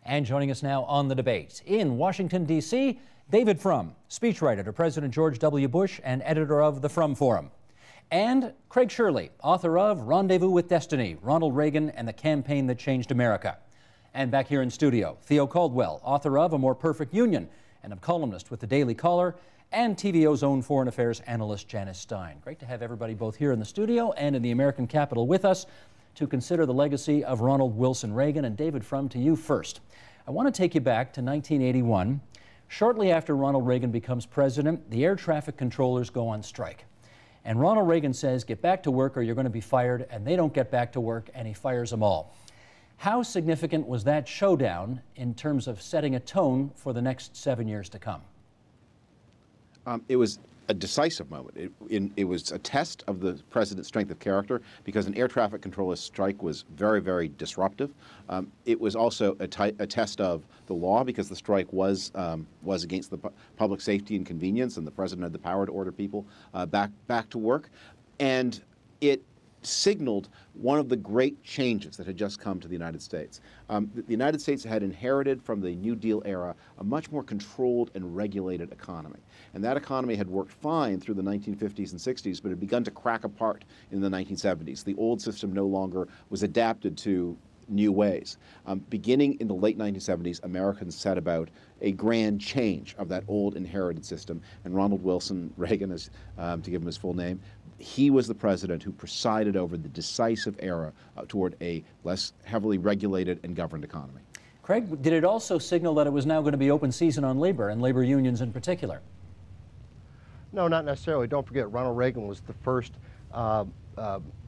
And joining us now on the debate in Washington, D.C., David Frum, speechwriter to President George W. Bush and editor of the Frum Forum. And Craig Shirley, author of Rendezvous with Destiny, Ronald Reagan and the Campaign That Changed America. And back here in studio, Theo Caldwell, author of A More Perfect Union and a columnist with the Daily Caller, and TVO's own foreign affairs analyst Janice Stein. Great to have everybody both here in the studio and in the American Capitol with us to consider the legacy of Ronald Wilson Reagan. And David Frum, to you first. I want to take you back to 1981. Shortly after Ronald Reagan becomes president, the air traffic controllers go on strike. And Ronald Reagan says, get back to work or you're going to be fired, and they don't get back to work, and he fires them all. How significant was that showdown in terms of setting a tone for the next 7 years to come? It was a decisive moment. It was a test of the president's strength of character, because an air traffic controller strike was very, very disruptive. It was also a test of the law, because the strike was against the public safety and convenience, and the president had the power to order people back to work. And it signaled one of the great changes that had just come to the United States. The United States had inherited from the New Deal era a much more controlled and regulated economy. And that economy had worked fine through the 1950s and 60s, but had begun to crack apart in the 1970s. The old system no longer was adapted to new ways. Beginning in the late 1970s, Americans set about a grand change of that old inherited system. And Ronald Wilson Reagan, to give him his full name, he was the president who presided over the decisive era toward a less heavily regulated and governed economy. Craig, did it also signal that it was now going to be open season on labor, and labor unions in particular? No, not necessarily. Don't forget, Ronald Reagan was the first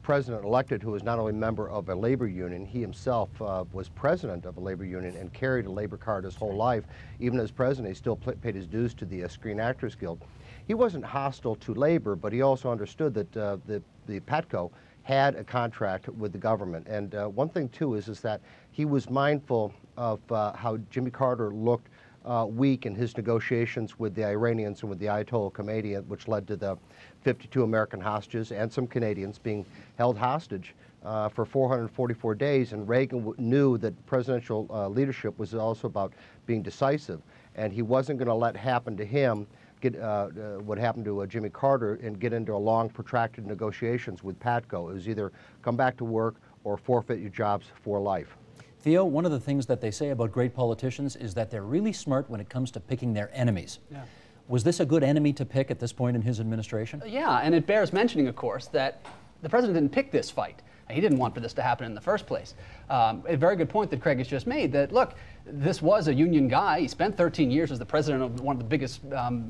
president elected who was not only a member of a labor union, he himself was president of a labor union and carried a labor card his whole life. Even as president, he still paid his dues to the Screen Actors Guild. He wasn't hostile to labor, but he also understood that the PATCO had a contract with the government. And one thing, too, is that he was mindful of how Jimmy Carter looked weak in his negotiations with the Iranians and with the Ayatollah Khomeini, which led to the 52 American hostages and some Canadians being held hostage for 444 days. And Reagan knew that presidential leadership was also about being decisive, and he wasn't going to let happen to him what happened to Jimmy Carter and get into a long, protracted negotiations with PATCO. It was either come back to work or forfeit your jobs for life. Theo, one of the things that they say about great politicians is that they're really smart when it comes to picking their enemies. Yeah. Was this a good enemy to pick at this point in his administration? Yeah, and it bears mentioning, of course, that the president didn't pick this fight. He didn't want for this to happen in the first place. A very good point that Craig has just made, that, look, this was a union guy. He spent 13 years as the president of one of the biggest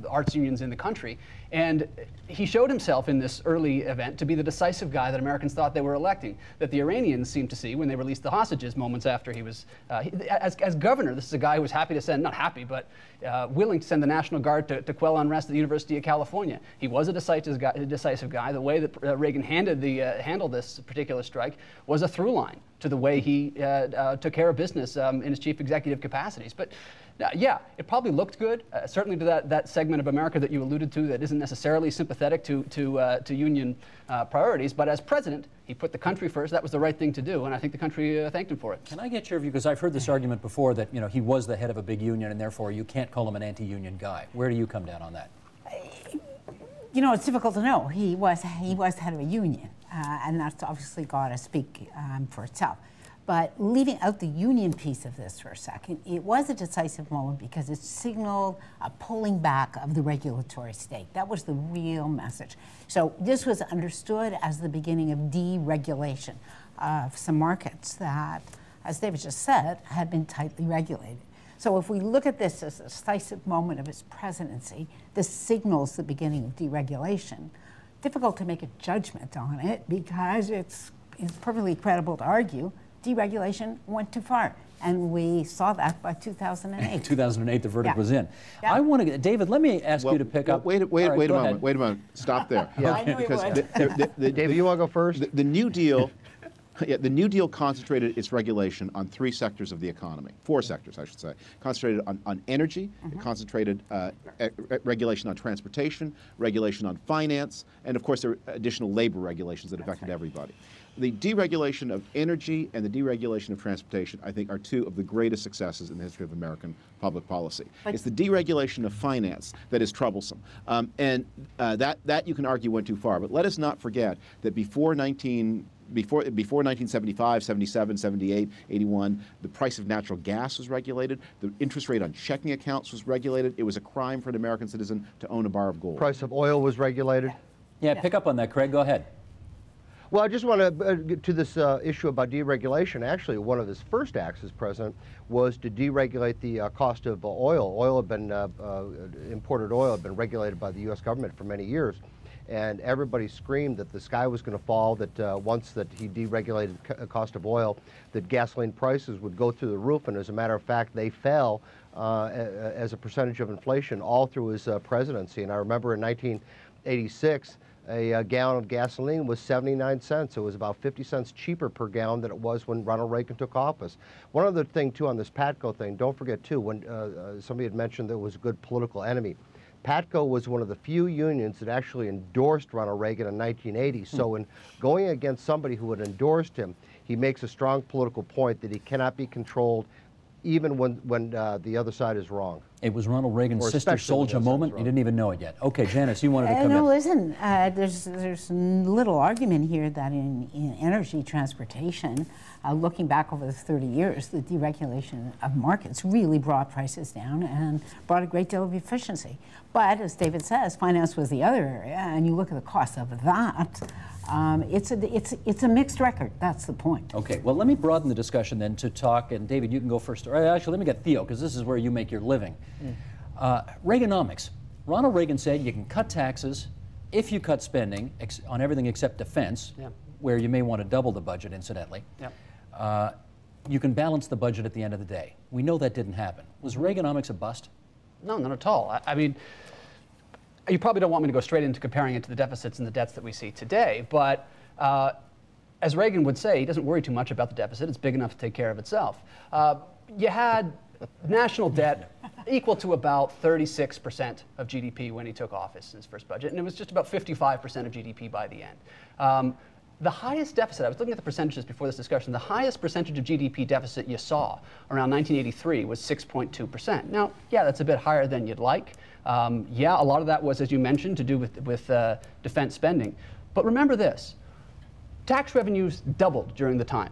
arts unions in the country. And he showed himself in this early event to be the decisive guy that Americans thought they were electing, that the Iranians seemed to see when they released the hostages moments after he was, as governor, this is a guy who was happy to send, not happy, but willing to send the National Guard to quell unrest at the University of California. He was a decisive guy. The way that Reagan handled this particular strike was a through line to the way he took care of business in his chief executive capacities. But yeah, it probably looked good, certainly to that segment of America that you alluded to that isn't necessarily sympathetic to union priorities. But as president, he put the country first. That was the right thing to do, and I think the country thanked him for it. Can I get your view? Because I've heard this argument before that, you know, he was the head of a big union, and therefore you can't call him an anti-union guy. Where do you come down on that? You know, it's difficult to know. He was the head of a union, and that's obviously got to speak for itself. But leaving out the union piece of this for a second, it was a decisive moment because it signaled a pulling back of the regulatory state. That was the real message. So this was understood as the beginning of deregulation of some markets that, as David just said, had been tightly regulated. So if we look at this as a decisive moment of his presidency, this signals the beginning of deregulation. Difficult to make a judgment on it because it's perfectly credible to argue deregulation went too far, and we saw that by 2008. 2008, the verdict was in. Yeah. I want to get, David, let me ask you to pick up. Wait a moment. Stop there. Yeah. I knew because David, you want to go first? The New Deal. Yeah, the New Deal concentrated its regulation on 3 sectors of the economy, 4 sectors, I should say. Concentrated on energy, it concentrated regulation on transportation, regulation on finance, and of course there were additional labor regulations that affected everybody. the deregulation of energy and the deregulation of transportation, I think, are two of the greatest successes in the history of American public policy. It's the deregulation of finance that is troublesome. That you can argue went too far. But let us not forget that before 1975, 77, 78, 81, the price of natural gas was regulated. The interest rate on checking accounts was regulated. It was a crime for an American citizen to own a bar of gold. Price of oil was regulated. Yeah, pick up on that, Craig. Go ahead. Well, I just want to get to this issue about deregulation. Actually, one of his first acts as president was to deregulate the cost of oil. Oil had been, imported oil had been regulated by the U.S. government for many years. And everybody screamed that the sky was going to fall, that once that he deregulated the cost of oil, that gasoline prices would go through the roof. And as a matter of fact, they fell as a percentage of inflation all through his presidency. And I remember in 1986, a gallon of gasoline was 79 cents. It was about 50 cents cheaper per gallon than it was when Ronald Reagan took office. One other thing, too, on this PATCO thing, don't forget, too, when somebody had mentioned that it was a good political enemy. PATCO was one of the few unions that actually endorsed Ronald Reagan in 1980. So in going against somebody who had endorsed him, he makes a strong political point that he cannot be controlled even when the other side is wrong. It was Ronald Reagan's Sister Souljah moment. You didn't even know it yet. Okay, Janice, you wanted to come in. No, listen, there's little argument here that in energy transportation, looking back over the 30 years, the deregulation of markets really brought prices down and brought a great deal of efficiency. But as David says, finance was the other area, and you look at the cost of that, it's a mixed record. That's the point. Okay, well, let me broaden the discussion then to talk, and David, you can go first. Actually, let me get Theo, because this is where you make your living. Reaganomics. Ronald Reagan said you can cut taxes if you cut spending on everything except defense, where you may want to double the budget, incidentally. You can balance the budget at the end of the day. We know that didn't happen. Was Reaganomics a bust? No, not at all. I mean, you probably don't want me to go straight into comparing it to the deficits and the debts that we see today, but as Reagan would say, he doesn't worry too much about the deficit. It's big enough to take care of itself. You had national debt equal to about 36% of GDP when he took office in his first budget, and it was just about 55% of GDP by the end. The highest deficit, I was looking at the percentages before this discussion, the highest percentage of GDP deficit you saw around 1983 was 6.2%. Now, yeah, that's a bit higher than you'd like. Yeah, a lot of that was, as you mentioned, to do with defense spending. But remember this, tax revenues doubled during the time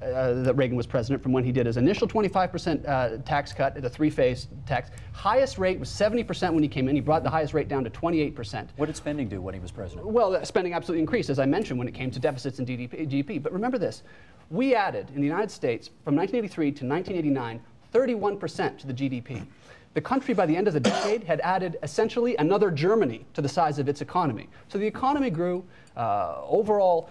that Reagan was president from when he did his initial 25% tax cut, the three-phase tax. Highest rate was 70% when he came in. He brought the highest rate down to 28%. What did spending do when he was president? Well, spending absolutely increased, as I mentioned, when it came to deficits and GDP. But remember this, we added, in the United States, from 1983 to 1989, 31% to the GDP. The country, by the end of the decade, had added essentially another Germany to the size of its economy. So the economy grew, overall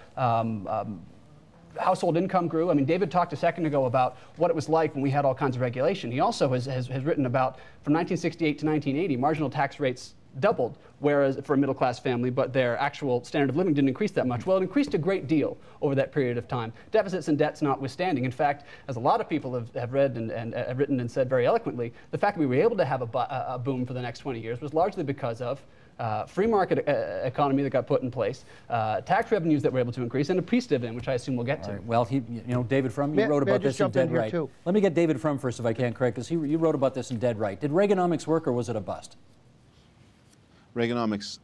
household income grew. I mean, David talked a second ago about what it was like when we had all kinds of regulation. He also has written about, from 1968 to 1980, marginal tax rates doubled, whereas for a middle-class family, but their actual standard of living didn't increase that much. Well, it increased a great deal over that period of time, deficits and debts notwithstanding. In fact, as a lot of people have read and have written and said very eloquently, the fact that we were able to have a boom for the next 20 years was largely because of free market economy that got put in place, tax revenues that were able to increase, and a peace dividend, which I assume we'll get to. Right. Well, David Frum, you wrote about this in Dead Right. Too. Let me get David Frum first, if I can, Craig, because you wrote about this in Dead Right. Did Reaganomics work, or was it a bust? Reaganomics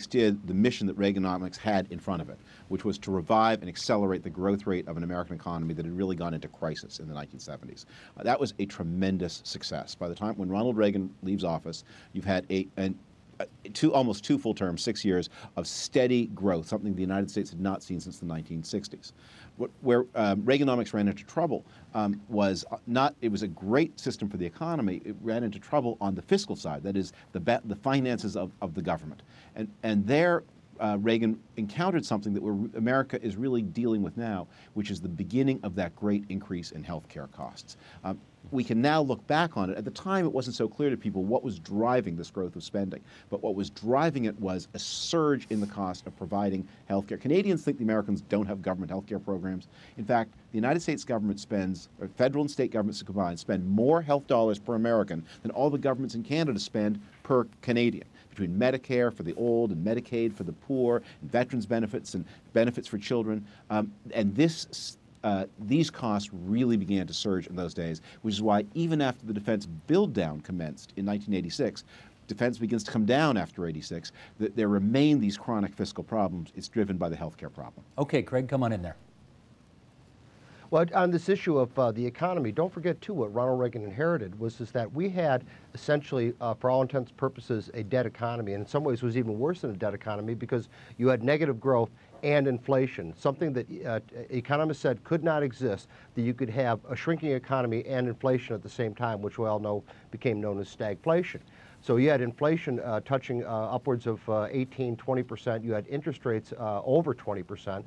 did the mission that Reaganomics had in front of it, which was to revive and accelerate the growth rate of an American economy that had really gone into crisis in the 1970s. That was a tremendous success. By the time when Ronald Reagan leaves office, you've had almost two full terms, 6 years of steady growth, something the United States had not seen since the 1960s. Where Reaganomics ran into trouble was not, it was a great system for the economy, it ran into trouble on the fiscal side, that is the finances of the government. And there Reagan encountered something that America is really dealing with now, which is the beginning of that great increase in health care costs. We can now look back on it. At the time, it wasn't so clear to people what was driving this growth of spending. But what was driving it was a surge in the cost of providing health care. Canadians think the Americans don't have government health care programs. In fact, the United States government spends, or federal and state governments combined, spend more health dollars per American than all the governments in Canada spend per Canadian. between Medicare for the old and Medicaid for the poor, and veterans benefits and benefits for children. And these costs really began to surge in those days, which is why even after the defense build-down commenced in 1986, defense begins to come down after 86, there remain these chronic fiscal problems. It's driven by the healthcare problem. Okay, Craig, come on in there. Well, on this issue of the economy, don't forget, too, what Ronald Reagan inherited was that we had essentially, for all intents and purposes, a dead economy, and in some ways was even worse than a dead economy because you had negative growth and inflation, something that economists said could not exist, that you could have a shrinking economy and inflation at the same time, which we all know became known as stagflation. So you had inflation touching upwards of 18–20%. You had interest rates over 20%.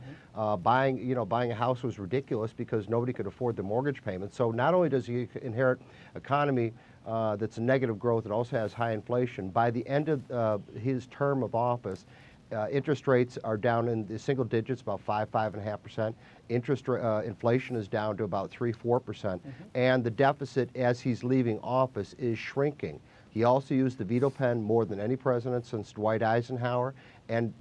Buying a house was ridiculous because nobody could afford the mortgage payment. So not only does he inherit economy that's a negative growth, it also has high inflation. By the end of his term of office, interest rates are down in the single digits, about 5–5.5%. Inflation is down to about 3–4%. And the deficit, as he's leaving office, is shrinking. He also used the veto pen more than any president since Dwight Eisenhower, and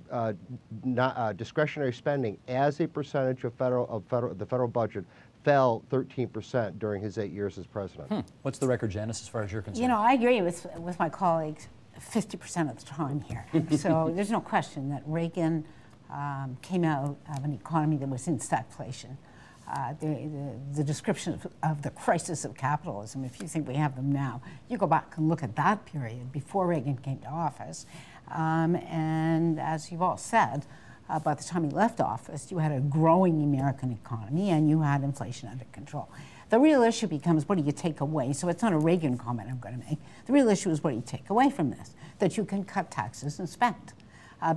discretionary spending as a percentage of the federal budget fell 13% during his 8 years as president. What's the record, Janice, as far as you're concerned? You know, I agree with my colleagues 50% of the time here. So there's no question that Reagan came out of an economy that was in stagflation. The description of the crisis of capitalism, if you think we have them now, you go back and look at that period before Reagan came to office. And as you've all said, by the time he left office, you had a growing American economy and you had inflation under control. The real issue becomes, what do you take away? So it's not a Reagan comment I'm going to make. The real issue is, what do you take away from this? That you can cut taxes and spend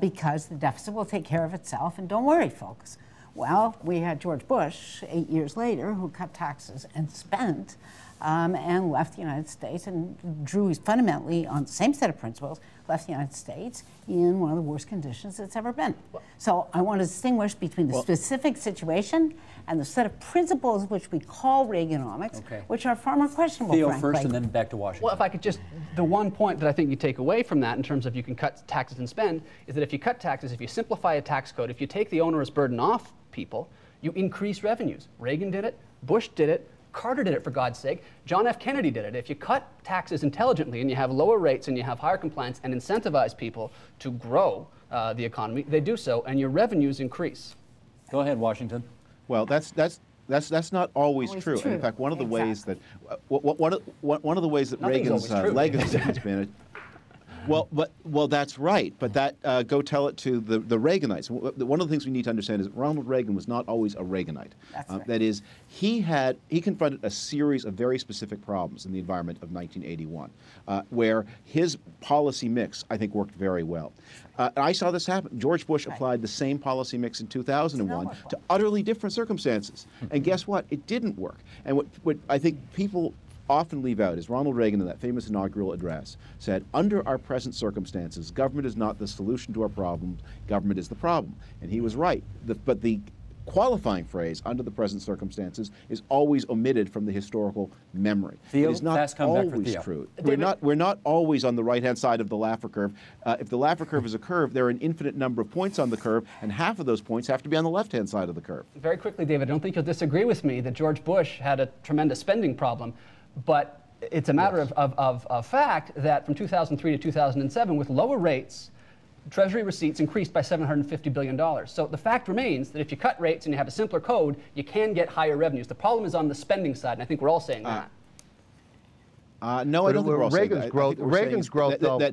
because the deficit will take care of itself, and don't worry, folks. Well, we had George Bush 8 years later who cut taxes and spent and left the United States and drew fundamentally on the same set of principles, left the United States in one of the worst conditions it's ever been. So I want to distinguish between the specific situation and the set of principles which we call Reaganomics, which are far more questionable, Theo frankly. first and then back to Washington. Well, if I could just, the one point that I think you take away from that in terms of you can cut taxes and spend is that if you cut taxes, if you simplify a tax code, if you take the onerous burden off people, you increase revenues. Reagan did it, Bush did it, Carter did it, for God's sake. John F. Kennedy did it. If you cut taxes intelligently and you have lower rates and you have higher compliance and incentivize people to grow the economy, they do so, and your revenues increase. Go ahead, Washington. Well, that's not always true. And in fact, one of the ways that one of the ways that Reagan's legacy has been. Well, that's right. But that go tell it to the Reaganites. One of the things we need to understand is that Ronald Reagan was not always a Reaganite. That's right. That is, he confronted a series of very specific problems in the environment of 1981, where his policy mix, I think, worked very well. I saw this happen. George Bush applied the same policy mix in 2001 to utterly different circumstances, and guess what? It didn't work. And what I think people often leave out is Ronald Reagan, in that famous inaugural address, said, under our present circumstances, government is not the solution to our problems, government is the problem. And he was right. But the qualifying phrase, under the present circumstances, is always omitted from the historical memory. Theo, it is not always true. We're not always on the right-hand side of the Laffer curve. If the Laffer curve is a curve, there are an infinite number of points on the curve, and half of those points have to be on the left-hand side of the curve. Very quickly, David, I don't think you'll disagree with me that George Bush had a tremendous spending problem. But it's a matter of fact that from 2003 to 2007, with lower rates, Treasury receipts increased by $750 billion. So the fact remains that if you cut rates and you have a simpler code, you can get higher revenues. The problem is on the spending side, and I think we're all saying that. No, I don't think we're all saying that. Reagan's growth, though.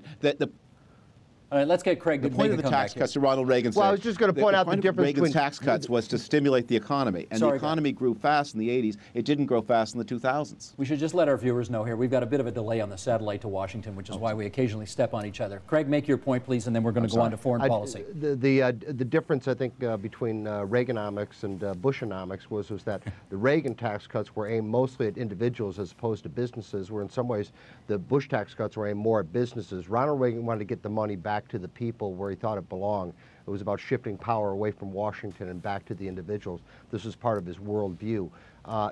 All right, let's get Craig to the point of the tax cuts to Ronald Reagan. Well, I was just going to point out the difference between Reagan's tax cuts was to stimulate the economy, and the economy grew fast in the 80s. It didn't grow fast in the 2000s. We should just let our viewers know here we've got a bit of a delay on the satellite to Washington, which is why we occasionally step on each other. Craig, make your point, please, and then we're going to go on to foreign policy. The difference, I think, between Reaganomics and Bushonomics was that the Reagan tax cuts were aimed mostly at individuals as opposed to businesses, where in some ways the Bush tax cuts were aimed more at businesses. Ronald Reagan wanted to get the money back to the people where he thought it belonged. It was about shifting power away from Washington and back to the individuals. This was part of his worldview.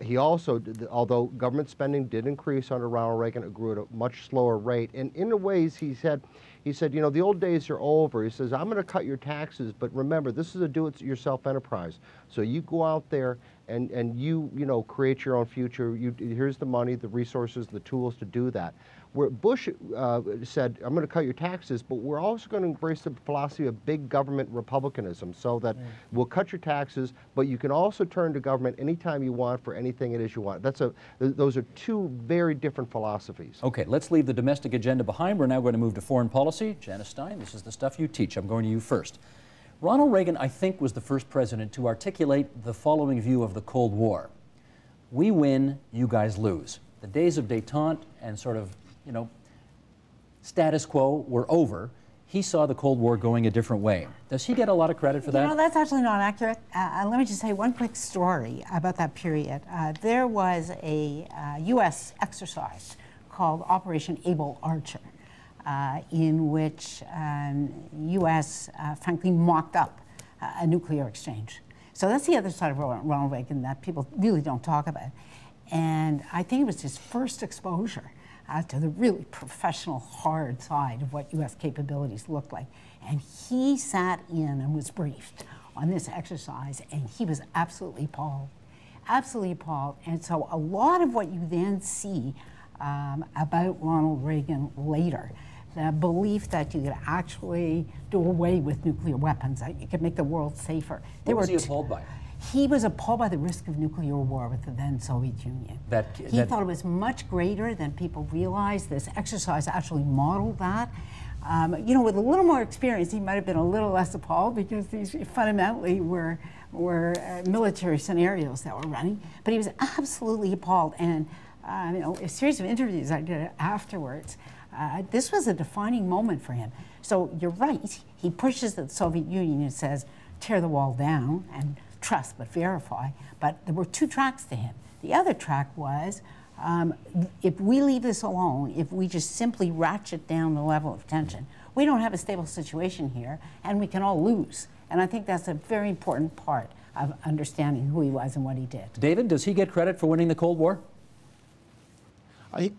He also, although government spending did increase under Ronald Reagan, it grew at a much slower rate. And in the ways he said, you know, the old days are over. He says, I'm going to cut your taxes, but remember, this is a do-it-yourself enterprise. So you go out there and you know, create your own future. Here's the money, the resources, the tools to do that. Where Bush said, I'm going to cut your taxes, but we're also going to embrace the philosophy of big government republicanism, so that we'll cut your taxes, but you can also turn to government anytime you want for anything it is you want. Those are two very different philosophies. Okay, let's leave the domestic agenda behind. We're now going to move to foreign policy. Janice Stein, this is the stuff you teach. I'm going to you first. Ronald Reagan, I think, was the first president to articulate the following view of the Cold War. We win, you guys lose. The days of détente and sort of, you know, status quo were over. He saw the Cold War going a different way. Does he get a lot of credit for that? You know, that's actually not accurate. Let me just say one quick story about that period. There was a U.S. exercise called Operation Able Archer, in which U.S. Frankly mocked up a nuclear exchange. So that's the other side of Ronald Reagan that people really don't talk about. And I think it was his first exposure to the really professional, hard side of what U.S. capabilities looked like. And he sat in and was briefed on this exercise, and he was absolutely appalled. Absolutely appalled. And so a lot of what you then see about Ronald Reagan later, the belief that you could actually do away with nuclear weapons, that you could make the world safer. What was he appalled by? He was appalled by the risk of nuclear war with the then Soviet Union. He thought it was much greater than people realized. This exercise actually modeled that. You know, with a little more experience, he might have been a little less appalled, because these fundamentally were military scenarios that were running. But he was absolutely appalled. And you know, a series of interviews I did afterwards, this was a defining moment for him. So you're right. He pushes the Soviet Union and says, tear the wall down and trust but verify. But there were two tracks to him. The other track was, if we leave this alone, if we just simply ratchet down the level of tension, we don't have a stable situation here, and we can all lose. And I think that's a very important part of understanding who he was and what he did. David, does he get credit for winning the Cold War? I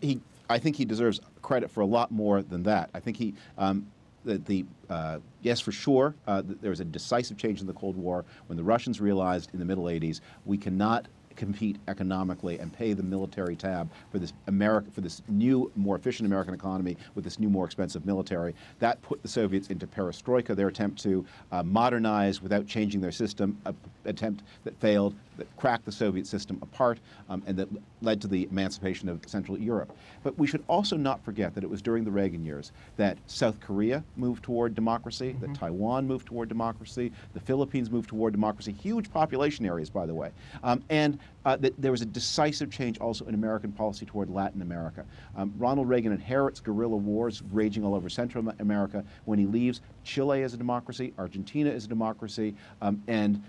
think he deserves credit for a lot more than that. I think he, yes, for sure, there was a decisive change in the Cold War when the Russians realized in the middle 80s we cannot compete economically and pay the military tab for this new, more efficient American economy with this new, more expensive military. That put the Soviets into perestroika, their attempt to modernize without changing their system, an attempt that failed, that cracked the Soviet system apart, and that led to the emancipation of Central Europe. But we should also not forget that it was during the Reagan years that South Korea moved toward democracy, that Taiwan moved toward democracy, the Philippines moved toward democracy, huge population areas, by the way, and that there was a decisive change also in American policy toward Latin America. Ronald Reagan inherits guerrilla wars raging all over Central America. When he leaves, Chile is a democracy, Argentina is a democracy, and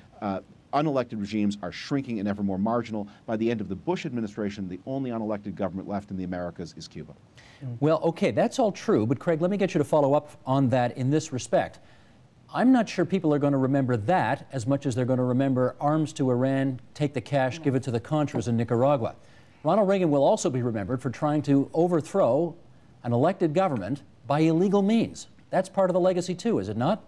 unelected regimes are shrinking and ever more marginal. By the end of the Bush administration, the only unelected government left in the Americas is Cuba. Well, okay, that's all true, but Craig, let me get you to follow up on that in this respect. I'm not sure people are going to remember that as much as they're going to remember arms to Iran, take the cash, give it to the Contras in Nicaragua. Ronald Reagan will also be remembered for trying to overthrow an elected government by illegal means. That's part of the legacy too, is it not?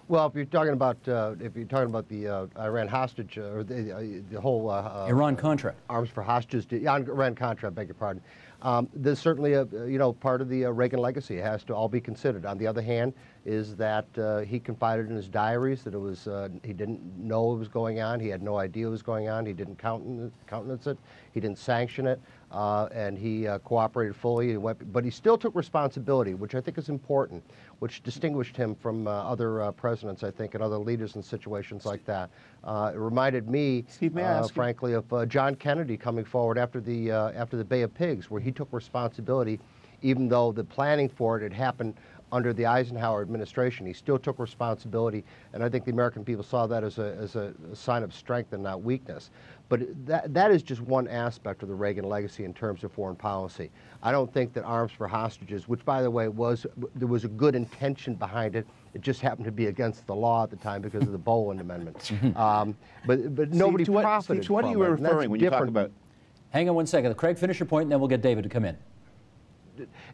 Well, if you're talking about the Iran hostage or the whole Iran-Contra arms for hostages, Iran-Contra, beg your pardon. There's certainly a part of the Reagan legacy. It has to all be considered. On the other hand, is that he confided in his diaries that it was he didn't know what was going on. He had no idea what was going on. He didn't countenance it. He didn't sanction it, and he cooperated fully. But he still took responsibility, which I think is important, which distinguished him from other presidents, I think, and other leaders in situations like that. It reminded me, frankly, of John Kennedy coming forward after the Bay of Pigs, where he took responsibility, even though the planning for it had happened under the Eisenhower administration. He still took responsibility, and I think the American people saw that as a sign of strength and not weakness. But that is just one aspect of the Reagan legacy in terms of foreign policy. I don't think that arms for hostages, which by the way there was a good intention behind it, It just happened to be against the law at the time because of the Boland Amendment. But nobody profited Steve, to what are you referring when you talk about? Hang on one second. Craig, finish your point, and then we'll get David to come in.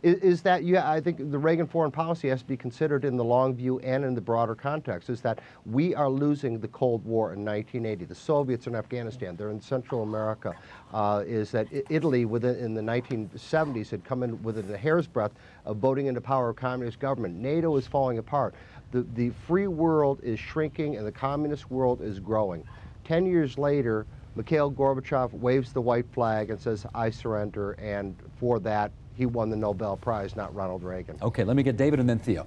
Is that, yeah, I think the Reagan foreign policy has to be considered in the long view and in the broader context, is that we are losing the Cold War in 1980. The Soviets are in Afghanistan, they're in Central America. Is that Italy in the 1970s had come in within a hair's breadth of voting into power of communist government. NATO is falling apart. The free world is shrinking and the communist world is growing. 10 years later, Mikhail Gorbachev waves the white flag and says, I surrender, and for that, he won the Nobel Prize, not Ronald Reagan. Okay, let me get David and then Theo.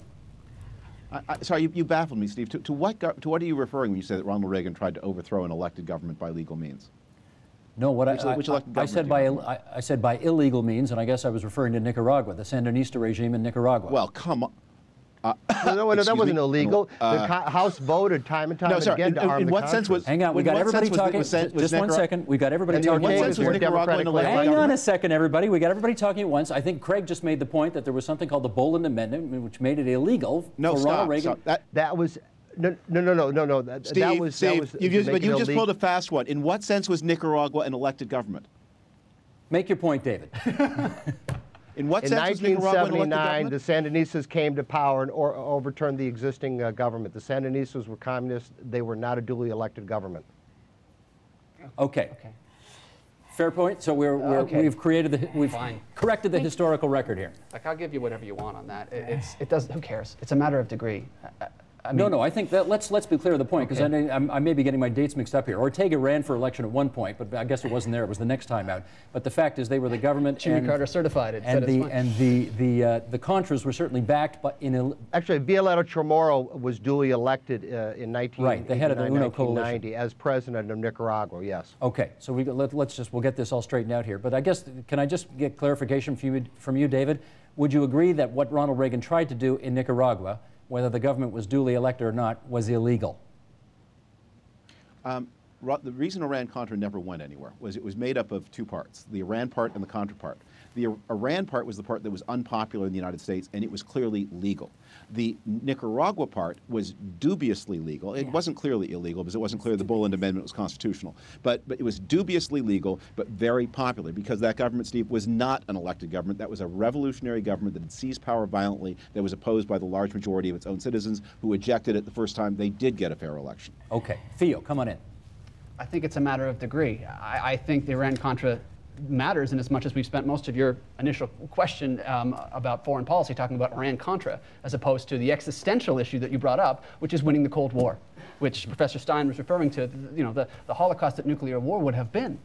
Sorry, you baffled me, Steve. To what are you referring when you say that Ronald Reagan tried to overthrow an elected government by legal means? No, what which I said by illegal means, and I guess I was referring to Nicaragua, the Sandinista regime in Nicaragua. Well, come on. No, that wasn't illegal. The House voted time and time again to arm in the what sense was? Hang on, we got everybody talking. Just 1 second. We got everybody talking. In what sense was Nicaragua an elected government? Hang on a second, everybody. We got everybody talking at once. I think Craig just made the point that there was something called the Boland Amendment, which made it illegal for Ronald Reagan. That was. No. Steve, you just pulled a fast one. In what sense was Nicaragua an elected government? Make your point, David. In what sense was 1979, the Sandinistas came to power and overturned the existing government. The Sandinistas were communists. They were not a duly elected government. Okay. Fair point. So we've corrected the historical record here. Like, I'll give you whatever you want on that. Who cares? It's a matter of degree. I mean, no, I think that let's be clear of the point, because I may be getting my dates mixed up here. Ortega ran for election at one point, but I guess it wasn't there. It was the next time out. But the fact is, they were the government. Jimmy Carter certified it. And the Contras were certainly backed, but actually, Violeta Chamorro was duly elected in 1990 as president of Nicaragua. Yes. Okay, so we'll get this all straightened out here. But I guess, can I just get clarification from you, David? Would you agree that what Ronald Reagan tried to do in Nicaragua, whether the government was duly elected or not, was illegal? The reason Iran-Contra never went anywhere was it was made up of two parts, the Iran part and the Contra part. The Iran part was the part that was unpopular in the United States, and it was clearly legal. The Nicaragua part was dubiously legal. It wasn't clearly illegal because it wasn't clear the Boland Amendment was constitutional. But it was dubiously legal, but very popular, because that government, Steve, was not an elected government. That was a revolutionary government that had seized power violently, that was opposed by the large majority of its own citizens, who ejected it the first time they did get a fair election. Okay. Theo, come on in. I think it's a matter of degree. I think the Iran-Contra matters in as much as we've spent most of your initial question about foreign policy talking about Iran-Contra, as opposed to the existential issue that you brought up, which is winning the Cold War, which Professor Stein was referring to, the Holocaust that nuclear war would have been.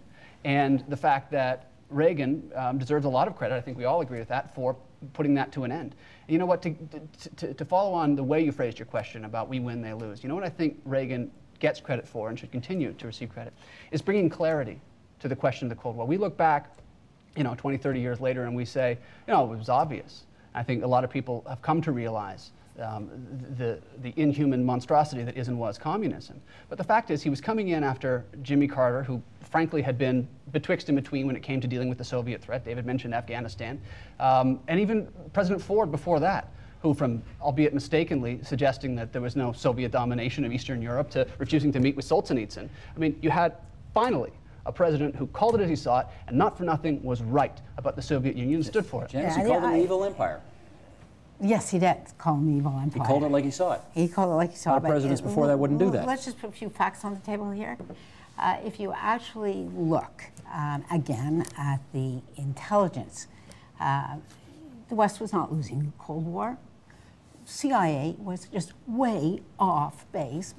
And the fact that Reagan deserves a lot of credit, I think we all agree with that, for putting that to an end. And you know what, to follow on the way you phrased your question about we win, they lose, you know what I think Reagan gets credit for and should continue to receive credit, is bringing clarity to the question of the Cold War. We look back, 20, 30 years later, and we say, it was obvious. I think a lot of people have come to realize the inhuman monstrosity that is and was communism. But the fact is, he was coming in after Jimmy Carter, who frankly had been betwixt and between when it came to dealing with the Soviet threat. David mentioned Afghanistan. And even President Ford before that, who, from, albeit mistakenly, suggesting that there was no Soviet domination of Eastern Europe, to refusing to meet with Solzhenitsyn. I mean, you had, finally, a president who called it as he saw it, and not for nothing was right about the Soviet Union, stood for it. Janice, he called it an evil empire. Yes, he did call him evil empire. He called it like he saw it. He called it like he saw it. Our presidents before that wouldn't do that. Let's just put a few facts on the table here. If you actually look, again, at the intelligence, the West was not losing the Cold War. CIA was just way off base,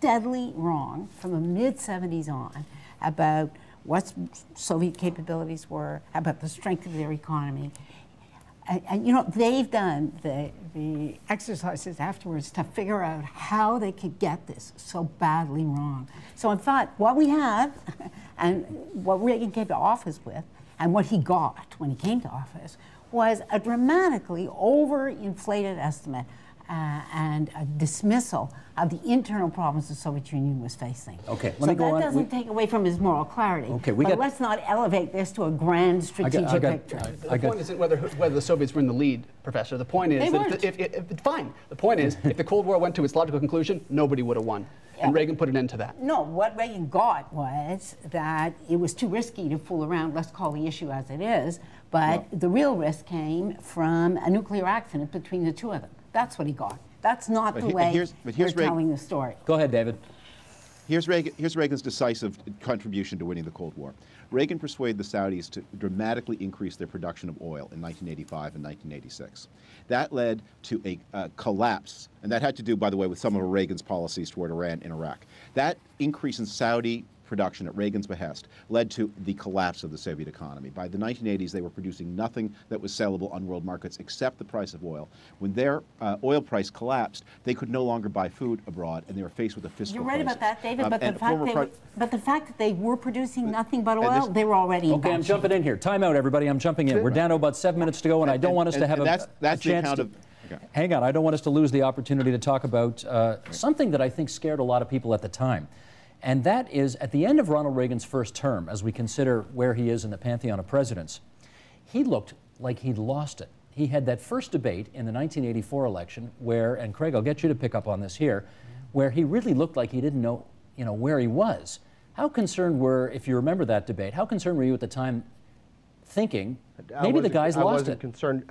deadly wrong from the mid-70s on about what Soviet capabilities were, about the strength of their economy. And they've done the exercises afterwards to figure out how they could get this so badly wrong. So in fact, what we have, and what Reagan came to office with, and what he got when he came to office, was a dramatically overinflated estimate and a dismissal of the internal problems the Soviet Union was facing. Okay, let me go on. That doesn't take away from his moral clarity. Okay, but let's not elevate this to a grand strategic picture. The point isn't whether the Soviets were in the lead, Professor. The point is that fine. The point is, if the Cold War went to its logical conclusion, nobody would have won. And Reagan put an end to that. No, what Reagan got was that it was too risky to fool around. Let's call the issue as it is. But the real risk came from a nuclear accident between the two of them. That's what he got. That's not the way we're telling the story. Go ahead, David. Here's Reagan's decisive contribution to winning the Cold War. Reagan persuaded the Saudis to dramatically increase their production of oil in 1985 and 1986. That led to a collapse, and that had to do, by the way, with some of Reagan's policies toward Iran and Iraq. That increase in Saudi production at Reagan's behest led to the collapse of the Soviet economy. By the 1980s, they were producing nothing that was sellable on world markets except the price of oil. When their oil price collapsed, they could no longer buy food abroad, and they were faced with a fiscal crisis. You're right about that, David, but the fact that they were producing nothing but oil, they were already in bad I'm jumping in here. Time out, everybody. I'm jumping in. We're down to about 7 minutes to go, and I don't want us to have a chance to... Hang on. I don't want us to lose the opportunity to talk about something that I think scared a lot of people at the time. And that is, at the end of Ronald Reagan's first term, as we consider where he is in the pantheon of presidents, he looked like he'd lost it. He had that first debate in the 1984 election where, and Craig, I'll get you to pick up on this here, where he really looked like he didn't know, where he was. How concerned if you remember that debate, how concerned were you at the time thinking maybe the guy's lost it? I wasn't concerned.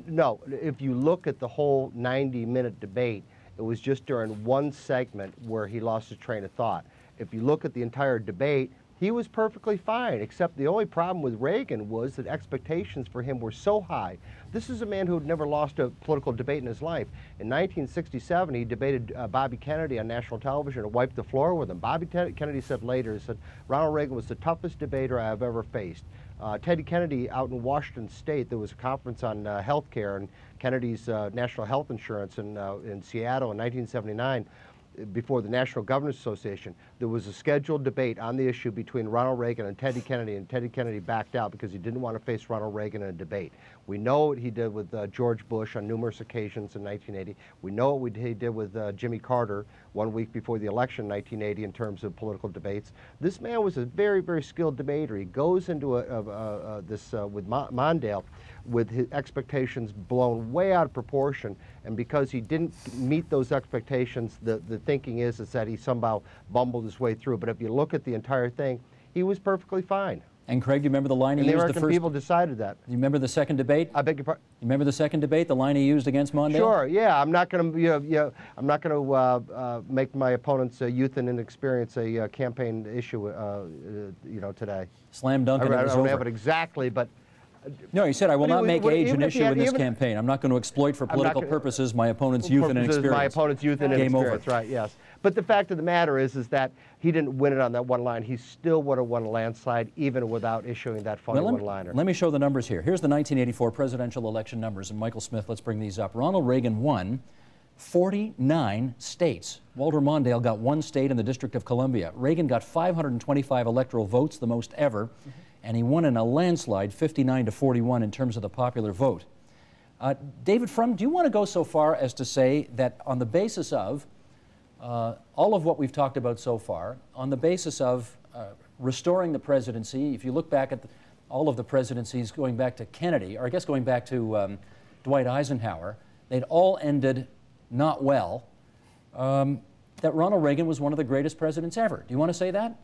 No, if you look at the whole 90-minute debate, it was just during one segment where he lost his train of thought. If you look at the entire debate, he was perfectly fine, except the only problem with Reagan was that expectations for him were so high. This is a man who had never lost a political debate in his life. In 1967, he debated Bobby Kennedy on national television and wiped the floor with him. Bobby Kennedy said later, he said, Ronald Reagan was the toughest debater I have ever faced. Teddy Kennedy out in Washington State, there was a conference on health care and Kennedy's national health insurance in Seattle in 1979. Before the National Governors Association, there was a scheduled debate on the issue between Ronald Reagan and Teddy Kennedy backed out because he didn't want to face Ronald Reagan in a debate. We know what he did with George Bush on numerous occasions in 1980. We know what he did with Jimmy Carter 1 week before the election in 1980 in terms of political debates. This man was a very, very skilled debater. He goes into this with Mondale with his expectations blown way out of proportion, and because he didn't meet those expectations, the thinking is that he somehow bumbled his way through. But if you look at the entire thing, he was perfectly fine. And Craig, do you remember the line he used? The American people decided that. You remember the second debate? I beg your pardon? You remember the second debate, the line he used against Mondale? Sure. Yeah. I'm not going to make my opponent's youth and inexperience a campaign issue. Today. Slam dunk. I don't have it exactly, but. No, he said, I will not make age an issue in this campaign. I'm not going to exploit for political purposes my opponent's youth and inexperience. My opponent's youth and inexperience, right, yes. But the fact of the matter is that he didn't win it on that one line. He still would have won a landslide even without issuing that funny one-liner. Let me show the numbers here. Here's the 1984 presidential election numbers. And Michael Smith, let's bring these up. Ronald Reagan won 49 states. Walter Mondale got 1 state in the District of Columbia. Reagan got 525 electoral votes, the most ever. And he won in a landslide, 59-41 in terms of the popular vote. David Frum, do you want to go so far as to say that on the basis of all of what we've talked about so far, on the basis of restoring the presidency, if you look back at all of the presidencies going back to Kennedy, or I guess going back to Dwight Eisenhower, they'd all ended not well, that Ronald Reagan was one of the greatest presidents ever. Do you want to say that?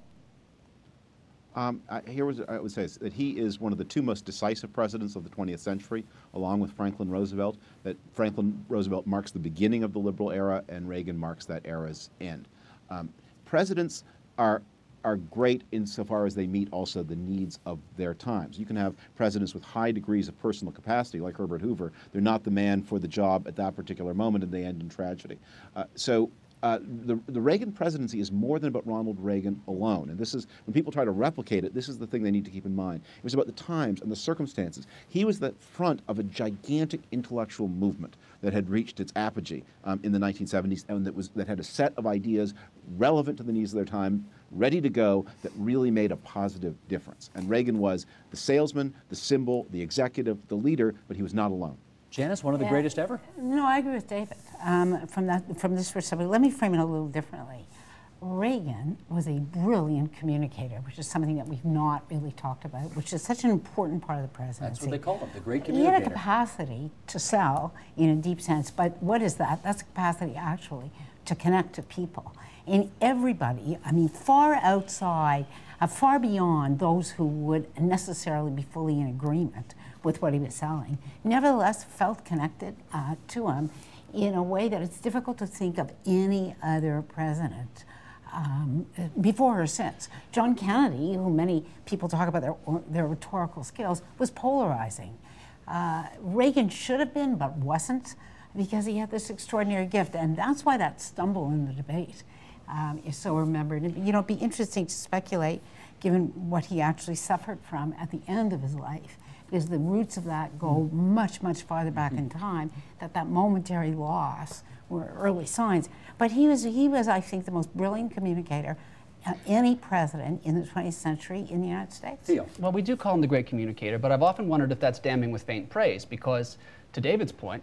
Here was I would say is that he is one of the 2 most decisive presidents of the 20th century, along with Franklin Roosevelt. That Franklin Roosevelt marks the beginning of the liberal era, and Reagan marks that era's end. Presidents are great insofar as they meet also the needs of their times. You can have presidents with high degrees of personal capacity, like Herbert Hoover. They're not the man for the job at that particular moment, and they end in tragedy. The Reagan presidency is more than about Ronald Reagan alone. And this is, when people try to replicate it, this is the thing they need to keep in mind. It was about the times and the circumstances. He was the front of a gigantic intellectual movement that had reached its apogee in the 1970s, and that had a set of ideas relevant to the needs of their time, ready to go, that really made a positive difference. And Reagan was the salesman, the symbol, the executive, the leader, but he was not alone. Janice, one of the greatest ever? No, I agree with David. From this perspective, let me frame it a little differently. Reagan was a brilliant communicator, which is something that we've not really talked about, which is such an important part of the presidency. That's what they call him, the great He communicator. had a capacity to sell in a deep sense, but what is that? That's a capacity actually to connect to people. And everybody, I mean, far outside, far beyond those who would necessarily be fully in agreement with what he was selling, nevertheless felt connected to him in a way that it's difficult to think of any other president before or since. John Kennedy, who many people talk about their rhetorical skills, was polarizing. Reagan should have been, but wasn't, because he had this extraordinary gift, and that's why that stumble in the debate is so remembered. You know, it'd be interesting to speculate, given what he actually suffered from at the end of his life, because the roots of that go much, much farther back in time, that momentary loss were early signs. But he was, I think, the most brilliant communicator any president in the 20th century in the United States. Theo. Well, we do call him the great communicator, but I've often wondered if that's damning with faint praise, because to David's point,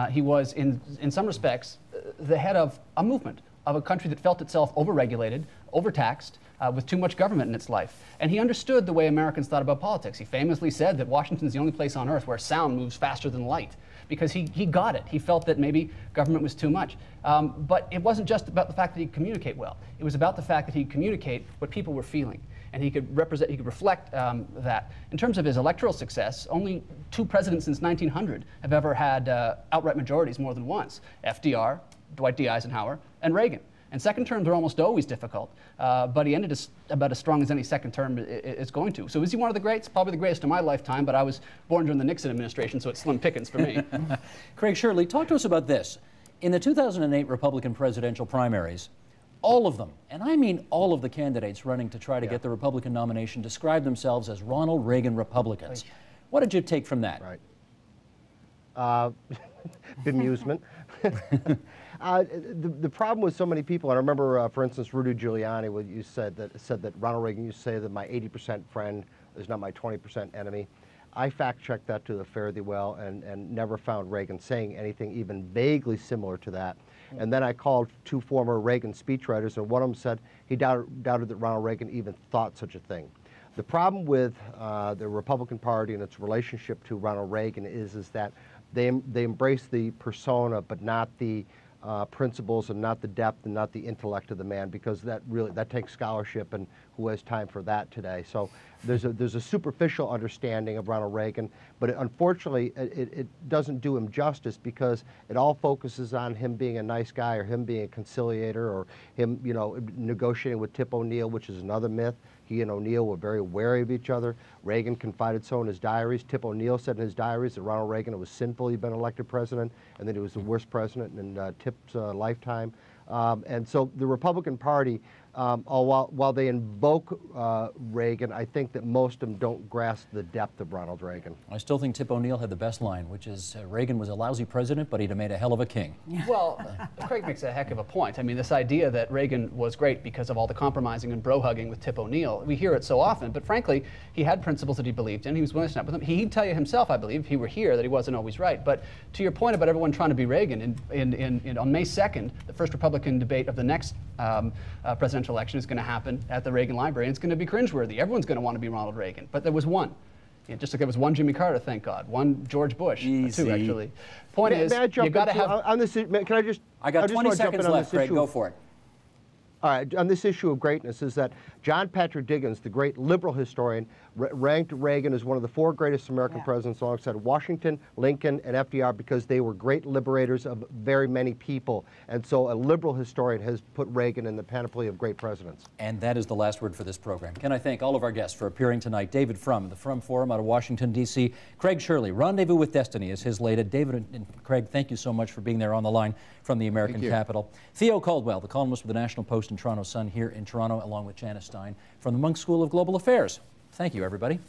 he was, in some respects, the head of a movement, of a country that felt itself overregulated, overtaxed, with too much government in its life. And he understood the way Americans thought about politics. He famously said that Washington's the only place on earth where sound moves faster than light, because he got it. He felt that maybe government was too much. But it wasn't just about the fact that he could communicate well. It was about the fact that he could communicate what people were feeling. And he could reflect that. In terms of his electoral success, only 2 presidents since 1900 have ever had outright majorities more than once. FDR, Dwight D. Eisenhower, and Reagan. And second terms are almost always difficult, but he ended about as strong as any second term is going to. So is he one of the greats? Probably the greatest in my lifetime, but I was born during the Nixon administration, so it's slim pickings for me. Craig Shirley, talk to us about this. In the 2008 Republican presidential primaries, all of them, and I mean all of the candidates running to try to get the Republican nomination, described themselves as Ronald Reagan Republicans. What did you take from that? Right. Bemusement. The problem with so many people, and I remember, for instance, Rudy Giuliani, what you said that Ronald Reagan used to say that my 80% friend is not my 20% enemy. I fact-checked that to the fare thee well, and never found Reagan saying anything even vaguely similar to that. And then I called 2 former Reagan speechwriters, and one of them said he doubted that Ronald Reagan even thought such a thing. The problem with the Republican Party and its relationship to Ronald Reagan is that they embrace the persona, but not the principles, and not the depth, and not the intellect of the man, because that takes scholarship, and who has time for that today? So there's a superficial understanding of Ronald Reagan, but unfortunately it doesn't do him justice, because it all focuses on him being a nice guy, or him being a conciliator, or him, you know, negotiating with Tip O'Neill, which is another myth. He and O'Neill were very wary of each other. Reagan confided so in his diaries. Tip O'Neill said in his diaries that Ronald Reagan, it was sinful he'd been elected president, and that he was the worst president in Tip's lifetime. And so the Republican Party, while they invoke Reagan, I think that most of them don't grasp the depth of Ronald Reagan. I still think Tip O'Neill had the best line, which is Reagan was a lousy president, but he'd have made a hell of a king. Well, Craig makes a heck of a point. I mean, this idea that Reagan was great because of all the compromising and bro-hugging with Tip O'Neill, we hear it so often, but frankly, he had principles that he believed in. He was willing to stand up with them. He'd tell you himself, I believe, if he were here, that he wasn't always right. But to your point about everyone trying to be Reagan, on May 2nd, the first Republican debate of the next presidential election is going to happen at the Reagan Library, and it's going to be cringeworthy. Everyone's going to want to be Ronald Reagan, but there was one. Just like there was one Jimmy Carter, thank God, one George Bush, Easy. 2 actually. Point is, you got to have. On this, can I just? I got 20 seconds left, Craig. Go for it. All right, on this issue of greatness, is that John Patrick Diggins, the great liberal historian, ranked Reagan as one of the 4 greatest American presidents alongside Washington, Lincoln, and FDR, because they were great liberators of very many people. And so a liberal historian has put Reagan in the panoply of great presidents. And that is the last word for this program. Can I thank all of our guests for appearing tonight? David Frum, the Frum Forum out of Washington, D.C. Craig Shirley, Rendezvous with Destiny is his latest. David and Craig, thank you so much for being there on the line from the American capital. Theo Caldwell, the columnist for the National Post and Toronto Sun here in Toronto, along with Janice Stein from the Munk School of Global Affairs. Thank you, everybody.